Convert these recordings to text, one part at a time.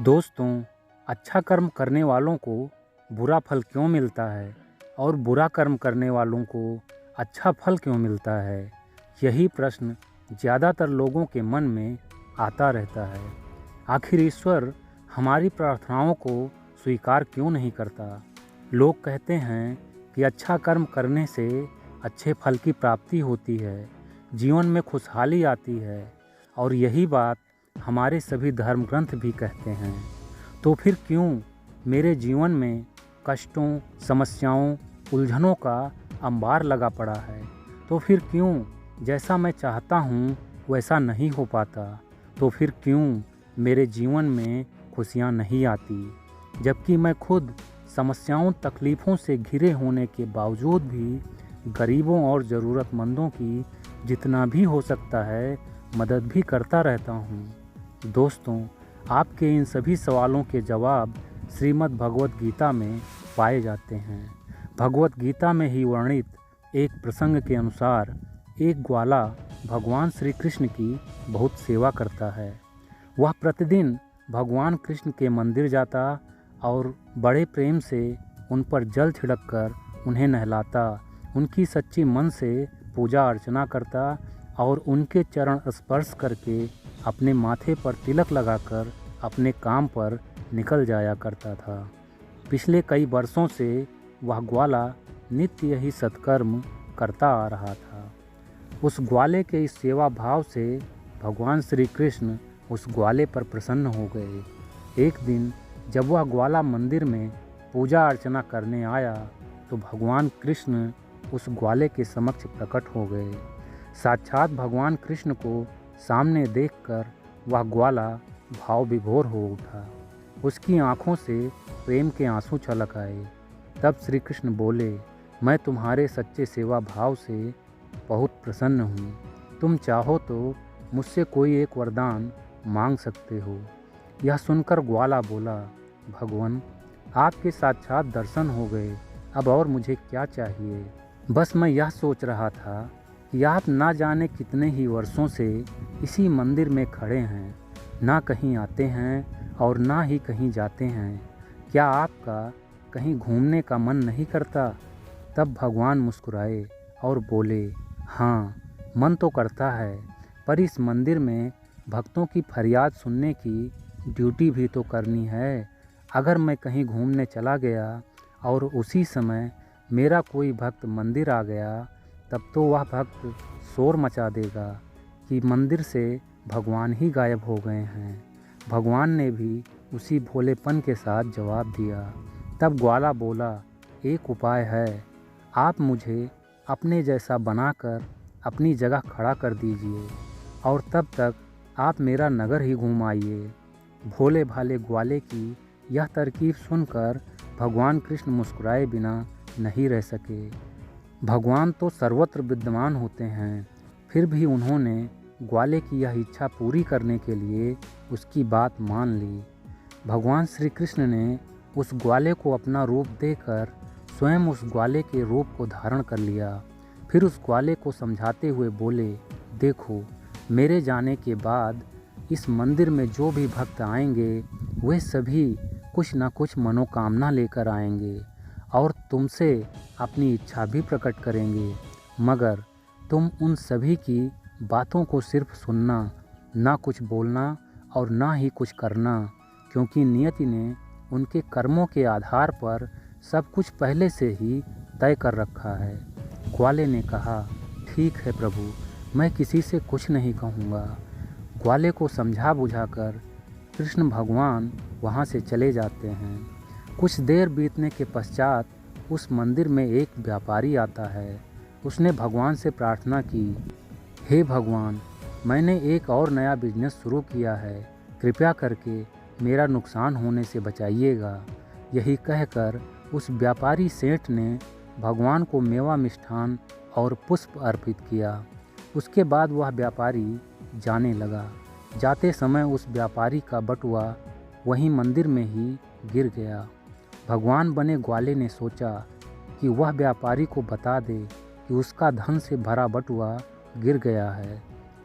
दोस्तों, अच्छा कर्म करने वालों को बुरा फल क्यों मिलता है और बुरा कर्म करने वालों को अच्छा फल क्यों मिलता है? यही प्रश्न ज़्यादातर लोगों के मन में आता रहता है। आखिर ईश्वर हमारी प्रार्थनाओं को स्वीकार क्यों नहीं करता? लोग कहते हैं कि अच्छा कर्म करने से अच्छे फल की प्राप्ति होती है, जीवन में खुशहाली आती है और यही बात हमारे सभी धर्म ग्रंथ भी कहते हैं। तो फिर क्यों मेरे जीवन में कष्टों, समस्याओं, उलझनों का अंबार लगा पड़ा है? तो फिर क्यों जैसा मैं चाहता हूँ वैसा नहीं हो पाता? तो फिर क्यों मेरे जीवन में खुशियाँ नहीं आती? जबकि मैं खुद समस्याओं, तकलीफ़ों से घिरे होने के बावजूद भी गरीबों और ज़रूरतमंदों की जितना भी हो सकता है मदद भी करता रहता हूँ। दोस्तों, आपके इन सभी सवालों के जवाब श्रीमद् भगवत गीता में पाए जाते हैं। भगवत गीता में ही वर्णित एक प्रसंग के अनुसार एक ग्वाला भगवान श्री कृष्ण की बहुत सेवा करता है। वह प्रतिदिन भगवान कृष्ण के मंदिर जाता और बड़े प्रेम से उन पर जल छिड़ककर उन्हें नहलाता, उनकी सच्ची मन से पूजा अर्चना करता और उनके चरण स्पर्श करके अपने माथे पर तिलक लगाकर अपने काम पर निकल जाया करता था। पिछले कई वर्षों से वह ग्वाला नित्य यही सत्कर्म करता आ रहा था। उस ग्वाले के इस सेवा भाव से भगवान श्री कृष्ण उस ग्वाले पर प्रसन्न हो गए। एक दिन जब वह ग्वाला मंदिर में पूजा अर्चना करने आया तो भगवान कृष्ण उस ग्वाले के समक्ष प्रकट हो गए। साक्षात भगवान कृष्ण को सामने देखकर वह ग्वाला भाव विभोर हो उठा। उसकी आंखों से प्रेम के आंसू छलक आए। तब श्री कृष्ण बोले, मैं तुम्हारे सच्चे सेवा भाव से बहुत प्रसन्न हूँ। तुम चाहो तो मुझसे कोई एक वरदान मांग सकते हो। यह सुनकर ग्वाला बोला, भगवान, आपके साक्षात दर्शन हो गए, अब और मुझे क्या चाहिए? बस मैं यह सोच रहा था कि आप ना जाने कितने ही वर्षों से इसी मंदिर में खड़े हैं, ना कहीं आते हैं और ना ही कहीं जाते हैं। क्या आपका कहीं घूमने का मन नहीं करता? तब भगवान मुस्कुराए और बोले, हाँ, मन तो करता है, पर इस मंदिर में भक्तों की फरियाद सुनने की ड्यूटी भी तो करनी है। अगर मैं कहीं घूमने चला गया और उसी समय मेरा कोई भक्त मंदिर आ गया, तब तो वह भक्त शोर मचा देगा कि मंदिर से भगवान ही गायब हो गए हैं। भगवान ने भी उसी भोलेपन के साथ जवाब दिया। तब ग्वाला बोला, एक उपाय है, आप मुझे अपने जैसा बनाकर अपनी जगह खड़ा कर दीजिए और तब तक आप मेरा नगर ही घूम आइए। भोले भाले ग्वाले की यह तरकीब सुनकर भगवान कृष्ण मुस्कुराए बिना नहीं रह सके। भगवान तो सर्वत्र विद्यमान होते हैं, फिर भी उन्होंने ग्वाले की यह इच्छा पूरी करने के लिए उसकी बात मान ली। भगवान श्री कृष्ण ने उस ग्वाले को अपना रूप देकर स्वयं उस ग्वाले के रूप को धारण कर लिया। फिर उस ग्वाले को समझाते हुए बोले, देखो, मेरे जाने के बाद इस मंदिर में जो भी भक्त आएंगे वे सभी कुछ न कुछ मनोकामना लेकर आएंगे और तुमसे अपनी इच्छा भी प्रकट करेंगे, मगर तुम उन सभी की बातों को सिर्फ सुनना, ना कुछ बोलना और ना ही कुछ करना, क्योंकि नियति ने उनके कर्मों के आधार पर सब कुछ पहले से ही तय कर रखा है। ग्वाले ने कहा, ठीक है प्रभु, मैं किसी से कुछ नहीं कहूँगा। ग्वाले को समझा बुझाकर कृष्ण भगवान वहाँ से चले जाते हैं। कुछ देर बीतने के पश्चात उस मंदिर में एक व्यापारी आता है। उसने भगवान से प्रार्थना की, हे भगवान, मैंने एक और नया बिजनेस शुरू किया है, कृपया करके मेरा नुकसान होने से बचाइएगा। यही कहकर उस व्यापारी सेठ ने भगवान को मेवा, मिष्ठान और पुष्प अर्पित किया। उसके बाद वह व्यापारी जाने लगा। जाते समय उस व्यापारी का बटुआ वहीं मंदिर में ही गिर गया। भगवान बने ग्वाले ने सोचा कि वह व्यापारी को बता दे कि उसका धन से भरा बटुआ गिर गया है,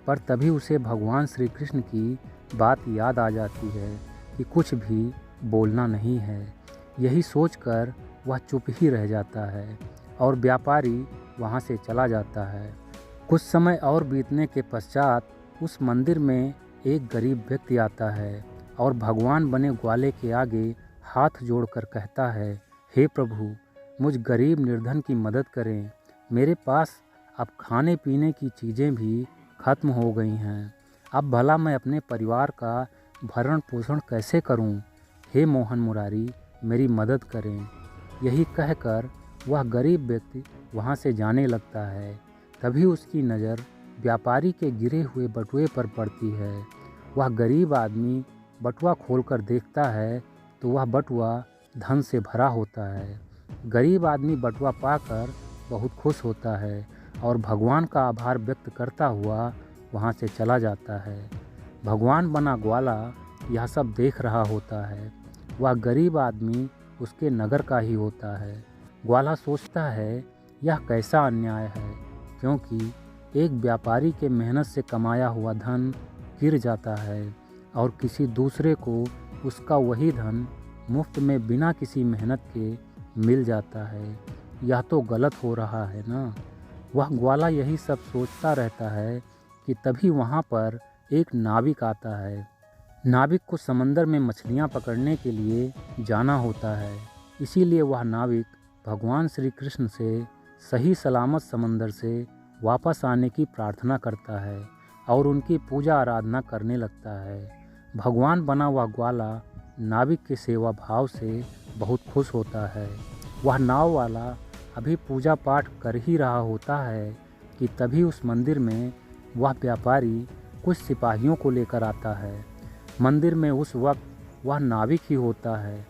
पर तभी उसे भगवान श्री कृष्ण की बात याद आ जाती है कि कुछ भी बोलना नहीं है। यही सोचकर वह चुप ही रह जाता है और व्यापारी वहाँ से चला जाता है। कुछ समय और बीतने के पश्चात उस मंदिर में एक गरीब व्यक्ति आता है और भगवान बने ग्वाले के आगे हाथ जोड़कर कहता है, हे प्रभु, मुझ गरीब निर्धन की मदद करें। मेरे पास अब खाने पीने की चीज़ें भी खत्म हो गई हैं। अब भला मैं अपने परिवार का भरण पोषण कैसे करूं? हे मोहन मुरारी, मेरी मदद करें। यही कहकर वह गरीब व्यक्ति वहाँ से जाने लगता है। तभी उसकी नज़र व्यापारी के गिरे हुए बटुए पर पड़ती है। वह गरीब आदमी बटुआ खोलकर देखता है तो वह बटुआ धन से भरा होता है। गरीब आदमी बटुआ पाकर बहुत खुश होता है और भगवान का आभार व्यक्त करता हुआ वहाँ से चला जाता है। भगवान बना ग्वाला यह सब देख रहा होता है। वह गरीब आदमी उसके नगर का ही होता है। ग्वाला सोचता है, यह कैसा अन्याय है, क्योंकि एक व्यापारी के मेहनत से कमाया हुआ धन गिर जाता है और किसी दूसरे को उसका वही धन मुफ्त में बिना किसी मेहनत के मिल जाता है। यह तो गलत हो रहा है ना। वह ग्वाला यही सब सोचता रहता है कि तभी वहाँ पर एक नाविक आता है। नाविक को समंदर में मछलियाँ पकड़ने के लिए जाना होता है, इसीलिए वह नाविक भगवान श्री कृष्ण से सही सलामत समंदर से वापस आने की प्रार्थना करता है और उनकी पूजा आराधना करने लगता है। भगवान बना हुआ ग्वाला नाविक के सेवा भाव से बहुत खुश होता है। वह नाव वाला अभी पूजा पाठ कर ही रहा होता है कि तभी उस मंदिर में वह व्यापारी कुछ सिपाहियों को लेकर आता है। मंदिर में उस वक्त वह नाविक ही होता है।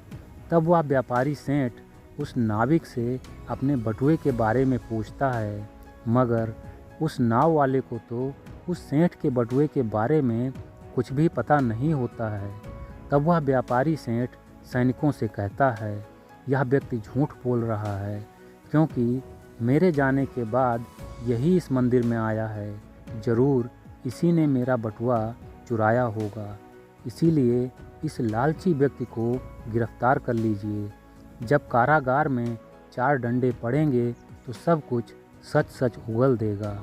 तब वह व्यापारी सेठ उस नाविक से अपने बटुए के बारे में पूछता है, मगर उस नाव वाले को तो उस सेठ के बटुए के बारे में कुछ भी पता नहीं होता है। तब वह व्यापारी सेठ सैनिकों से कहता है, यह व्यक्ति झूठ बोल रहा है, क्योंकि मेरे जाने के बाद यही इस मंदिर में आया है। ज़रूर इसी ने मेरा बटुआ चुराया होगा। इसीलिए इस लालची व्यक्ति को गिरफ्तार कर लीजिए। जब कारागार में 4 डंडे पड़ेंगे तो सब कुछ सच सच उगल देगा।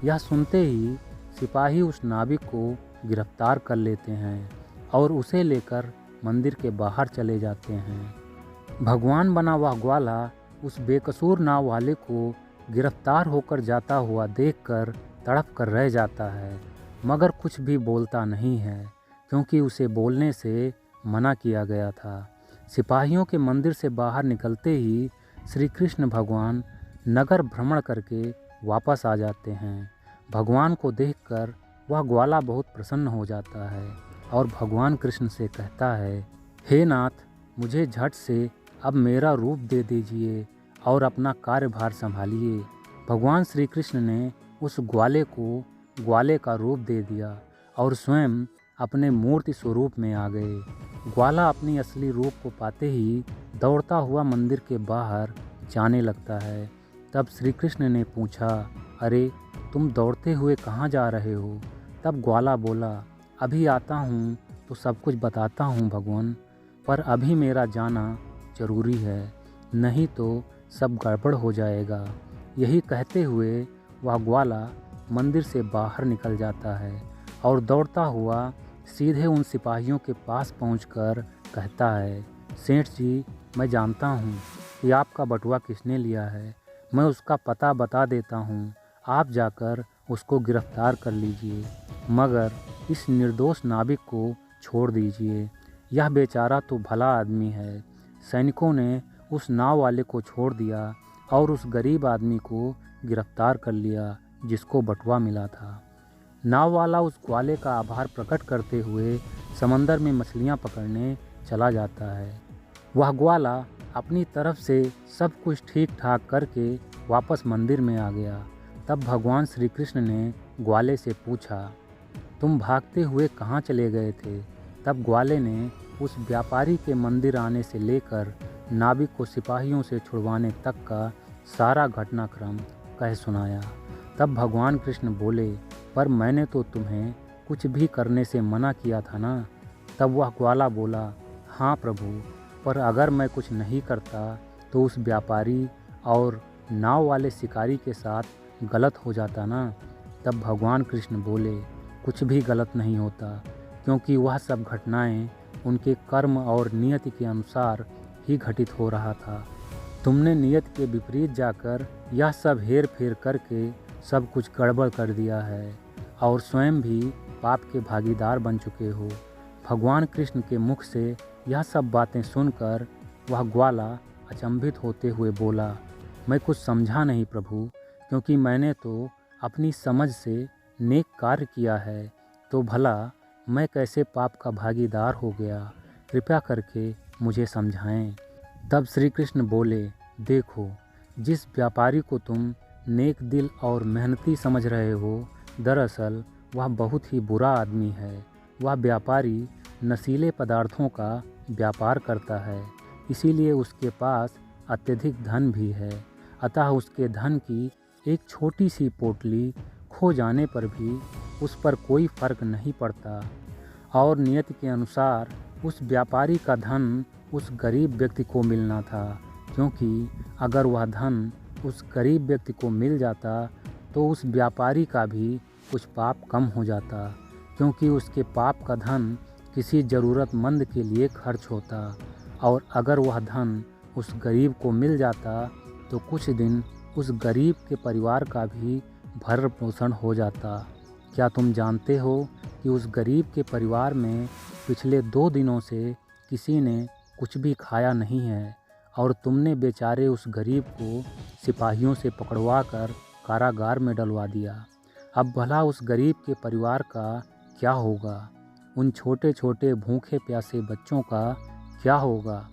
यह सुनते ही सिपाही उस नाविक को गिरफ्तार कर लेते हैं और उसे लेकर मंदिर के बाहर चले जाते हैं। भगवान बना हुआ ग्वाला उस बेकसूर नाव वाले को गिरफ्तार होकर जाता हुआ देखकर तड़प कर रह जाता है, मगर कुछ भी बोलता नहीं है, क्योंकि उसे बोलने से मना किया गया था। सिपाहियों के मंदिर से बाहर निकलते ही श्री कृष्ण भगवान नगर भ्रमण करके वापस आ जाते हैं। भगवान को देखकर वह ग्वाला बहुत प्रसन्न हो जाता है और भगवान कृष्ण से कहता है, हे नाथ, मुझे झट से अब मेरा रूप दे दीजिए और अपना कार्यभार संभालिए। भगवान श्री कृष्ण ने उस ग्वाले को ग्वाले का रूप दे दिया और स्वयं अपने मूर्ति स्वरूप में आ गए। ग्वाला अपनी असली रूप को पाते ही दौड़ता हुआ मंदिर के बाहर जाने लगता है। तब श्री कृष्ण ने पूछा, अरे तुम दौड़ते हुए कहाँ जा रहे हो? तब ग्वाला बोला, अभी आता हूँ तो सब कुछ बताता हूँ भगवान, पर अभी मेरा जाना जरूरी है, नहीं तो सब गड़बड़ हो जाएगा। यही कहते हुए वह ग्वाला मंदिर से बाहर निकल जाता है और दौड़ता हुआ सीधे उन सिपाहियों के पास पहुंचकर कहता है, सेठ जी, मैं जानता हूं कि आपका बटुआ किसने लिया है। मैं उसका पता बता देता हूं, आप जाकर उसको गिरफ्तार कर लीजिए, मगर इस निर्दोष नाविक को छोड़ दीजिए। यह बेचारा तो भला आदमी है। सैनिकों ने उस नाव वाले को छोड़ दिया और उस गरीब आदमी को गिरफ्तार कर लिया जिसको बटुआ मिला था। नाव वाला उस ग्वाले का आभार प्रकट करते हुए समंदर में मछलियां पकड़ने चला जाता है। वह ग्वाला अपनी तरफ से सब कुछ ठीक ठाक करके वापस मंदिर में आ गया। तब भगवान श्री कृष्ण ने ग्वाले से पूछा, तुम भागते हुए कहाँ चले गए थे? तब ग्वाले ने उस व्यापारी के मंदिर आने से लेकर नाविक को सिपाहियों से छुड़वाने तक का सारा घटनाक्रम कह सुनाया। तब भगवान कृष्ण बोले, पर मैंने तो तुम्हें कुछ भी करने से मना किया था ना। तब वह ग्वाला बोला, हाँ प्रभु, पर अगर मैं कुछ नहीं करता तो उस व्यापारी और नाव वाले शिकारी के साथ गलत हो जाता ना। तब भगवान कृष्ण बोले, कुछ भी गलत नहीं होता, क्योंकि वह सब घटनाएं उनके कर्म और नियति के अनुसार ही घटित हो रहा था। तुमने नियत के विपरीत जाकर यह सब हेर फेर करके सब कुछ गड़बड़ कर दिया है और स्वयं भी पाप के भागीदार बन चुके हो। भगवान कृष्ण के मुख से यह सब बातें सुनकर वह ग्वाला अचंभित होते हुए बोला, मैं कुछ समझा नहीं प्रभु, क्योंकि मैंने तो अपनी समझ से नेक कार्य किया है, तो भला मैं कैसे पाप का भागीदार हो गया, कृपया करके मुझे समझाएं। तब श्री कृष्ण बोले, देखो, जिस व्यापारी को तुम नेक दिल और मेहनती समझ रहे हो, दरअसल वह बहुत ही बुरा आदमी है। वह व्यापारी नशीले पदार्थों का व्यापार करता है, इसीलिए उसके पास अत्यधिक धन भी है। अतः उसके धन की एक छोटी सी पोटली खो जाने पर भी उस पर कोई फर्क नहीं पड़ता। और नियति के अनुसार उस व्यापारी का धन उस गरीब व्यक्ति को मिलना था, क्योंकि अगर वह धन उस गरीब व्यक्ति को मिल जाता तो उस व्यापारी का भी कुछ पाप कम हो जाता, क्योंकि उसके पाप का धन किसी ज़रूरतमंद के लिए खर्च होता। और अगर वह धन उस गरीब को मिल जाता तो कुछ दिन उस गरीब के परिवार का भी भरण पोषण हो जाता। क्या तुम जानते हो कि उस गरीब के परिवार में पिछले 2 दिनों से किसी ने कुछ भी खाया नहीं है, और तुमने बेचारे उस गरीब को सिपाहियों से पकड़वा कर कारागार में डलवा दिया। अब भला उस गरीब के परिवार का क्या होगा? उन छोटे छोटे भूखे प्यासे बच्चों का क्या होगा?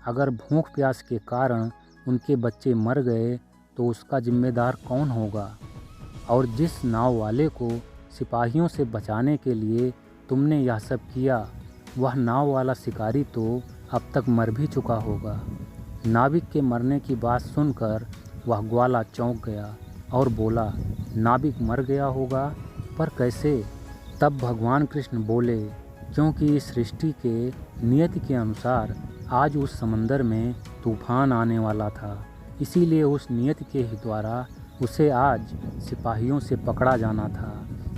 अगर भूख प्यास के कारण उनके बच्चे मर गए तो उसका जिम्मेदार कौन होगा? और जिस नाव वाले को सिपाहियों से बचाने के लिए तुमने यह सब किया, वह नाव वाला शिकारी तो अब तक मर भी चुका होगा। नाविक के मरने की बात सुनकर वह ग्वाला चौंक गया और बोला, नाविक मर गया होगा, पर कैसे? तब भगवान कृष्ण बोले, क्योंकि इस सृष्टि के नियति के अनुसार आज उस समंदर में तूफान आने वाला था, इसीलिए उस नियति के ही द्वारा उसे आज सिपाहियों से पकड़ा जाना था,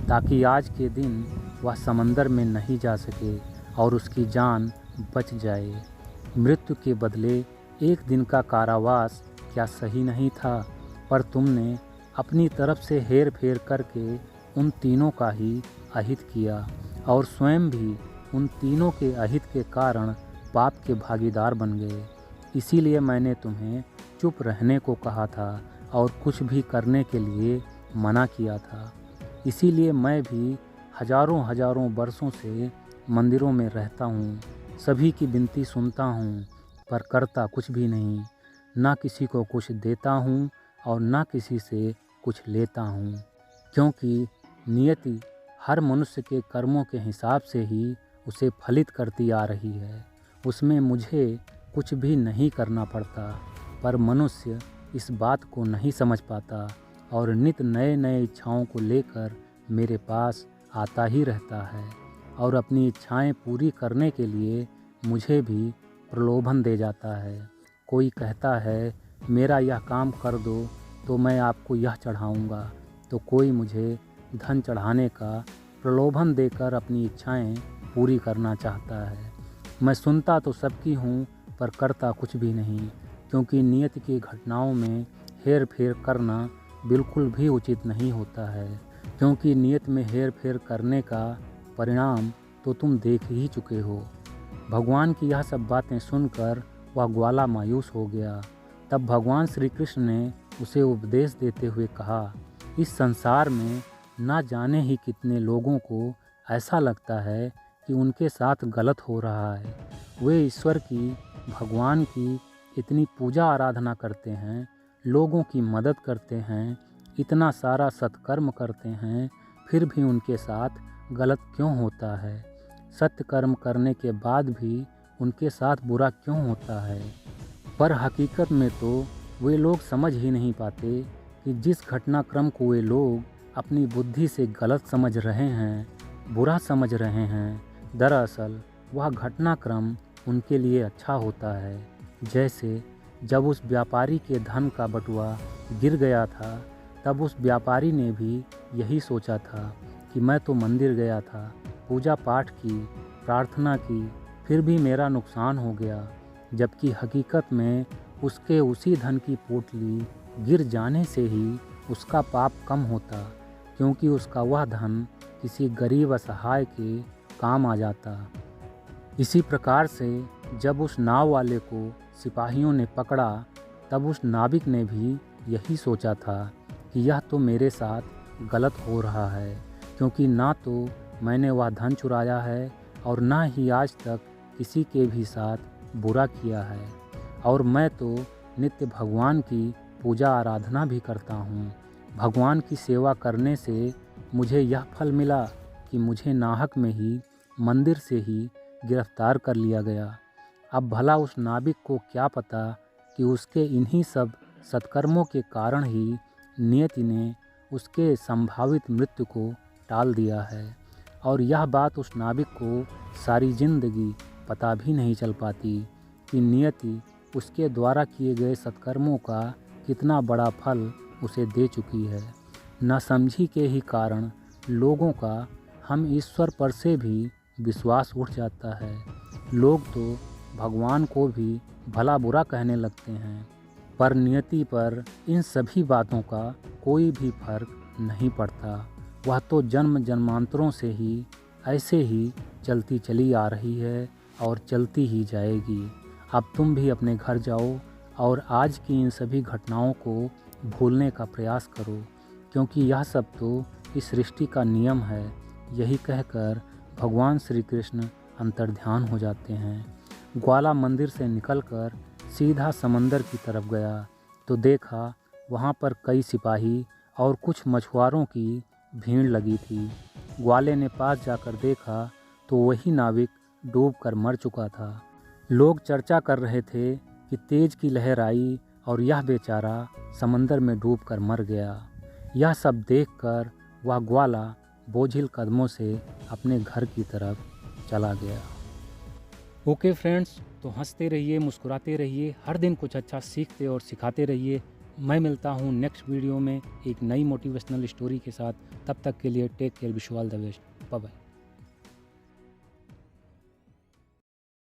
ताकि आज के दिन वह समंदर में नहीं जा सके और उसकी जान बच जाए। मृत्यु के बदले 1 दिन का कारावास क्या सही नहीं था? पर तुमने अपनी तरफ से हेर फेर करके उन तीनों का ही अहित किया और स्वयं भी उन तीनों के अहित के कारण पाप के भागीदार बन गए। इसीलिए मैंने तुम्हें चुप रहने को कहा था और कुछ भी करने के लिए मना किया था। इसीलिए मैं भी हजारों हजारों वर्षों से मंदिरों में रहता हूँ, सभी की विनती सुनता हूँ, पर करता कुछ भी नहीं। ना किसी को कुछ देता हूँ और ना किसी से कुछ लेता हूँ, क्योंकि नियति हर मनुष्य के कर्मों के हिसाब से ही उसे फलित करती आ रही है। उसमें मुझे कुछ भी नहीं करना पड़ता, पर मनुष्य इस बात को नहीं समझ पाता और नित नए नए इच्छाओं को लेकर मेरे पास आता ही रहता है और अपनी इच्छाएं पूरी करने के लिए मुझे भी प्रलोभन दे जाता है। कोई कहता है, मेरा यह काम कर दो तो मैं आपको यह चढ़ाऊँगा, तो कोई मुझे धन चढ़ाने का प्रलोभन देकर अपनी इच्छाएं पूरी करना चाहता है। मैं सुनता तो सबकी हूँ, पर करता कुछ भी नहीं, क्योंकि नियति की घटनाओं में हेर फेर करना बिल्कुल भी उचित नहीं होता है, क्योंकि नियत में हेर फेर करने का परिणाम तो तुम देख ही चुके हो। भगवान की यह सब बातें सुनकर वह ग्वाला मायूस हो गया। तब भगवान श्री कृष्ण ने उसे उपदेश देते हुए कहा, इस संसार में ना जाने ही कितने लोगों को ऐसा लगता है कि उनके साथ गलत हो रहा है। वे ईश्वर की, भगवान की इतनी पूजा आराधना करते हैं, लोगों की मदद करते हैं, इतना सारा सत्कर्म करते हैं, फिर भी उनके साथ गलत क्यों होता है? सत्य कर्म करने के बाद भी उनके साथ बुरा क्यों होता है? पर हकीकत में तो वे लोग समझ ही नहीं पाते कि जिस घटनाक्रम को वे लोग अपनी बुद्धि से गलत समझ रहे हैं, बुरा समझ रहे हैं, दरअसल वह घटनाक्रम उनके लिए अच्छा होता है। जैसे जब उस व्यापारी के धन का बटुआ गिर गया था, तब उस व्यापारी ने भी यही सोचा था कि मैं तो मंदिर गया था, पूजा पाठ की, प्रार्थना की, फिर भी मेरा नुकसान हो गया। जबकि हकीकत में उसके उसी धन की पोटली गिर जाने से ही उसका पाप कम होता, क्योंकि उसका वह धन किसी गरीब असहाय के काम आ जाता। इसी प्रकार से जब उस नाव वाले को सिपाहियों ने पकड़ा, तब उस नाविक ने भी यही सोचा था कि यह तो मेरे साथ गलत हो रहा है, क्योंकि ना तो मैंने वह धन चुराया है और ना ही आज तक किसी के भी साथ बुरा किया है, और मैं तो नित्य भगवान की पूजा आराधना भी करता हूँ। भगवान की सेवा करने से मुझे यह फल मिला कि मुझे नाहक में ही मंदिर से ही गिरफ्तार कर लिया गया। अब भला उस नाविक को क्या पता कि उसके इन्हीं सब सत्कर्मों के कारण ही नियति ने उसके संभावित मृत्यु को टाल दिया है, और यह बात उस नाविक को सारी जिंदगी पता भी नहीं चल पाती कि नियति उसके द्वारा किए गए सत्कर्मों का कितना बड़ा फल उसे दे चुकी है। नासमझी के ही कारण लोगों का हम ईश्वर पर से भी विश्वास उठ जाता है। लोग तो भगवान को भी भला बुरा कहने लगते हैं, पर नियति पर इन सभी बातों का कोई भी फर्क नहीं पड़ता। वह तो जन्म जन्मांतरों से ही ऐसे ही चलती चली आ रही है और चलती ही जाएगी। अब तुम भी अपने घर जाओ और आज की इन सभी घटनाओं को भूलने का प्रयास करो, क्योंकि यह सब तो इस सृष्टि का नियम है। यही कहकर भगवान श्री कृष्ण अंतर्ध्यान हो जाते हैं। ग्वाला मंदिर से निकलकर सीधा समंदर की तरफ गया तो देखा वहाँ पर कई सिपाही और कुछ मछुआरों की भीड़ लगी थी। ग्वाले ने पास जाकर देखा तो वही नाविक डूबकर मर चुका था। लोग चर्चा कर रहे थे कि तेज की लहर आई और यह बेचारा समंदर में डूबकर मर गया। यह सब देखकर वह ग्वाला बोझिल कदमों से अपने घर की तरफ चला गया। ओके फ्रेंड्स, तो हंसते रहिए, मुस्कुराते रहिए, हर दिन कुछ अच्छा सीखते और सिखाते रहिए। मैं मिलता हूँ नेक्स्ट वीडियो में एक नई मोटिवेशनल स्टोरी के साथ। तब तक के लिए take care, wish you all the best, bye bye.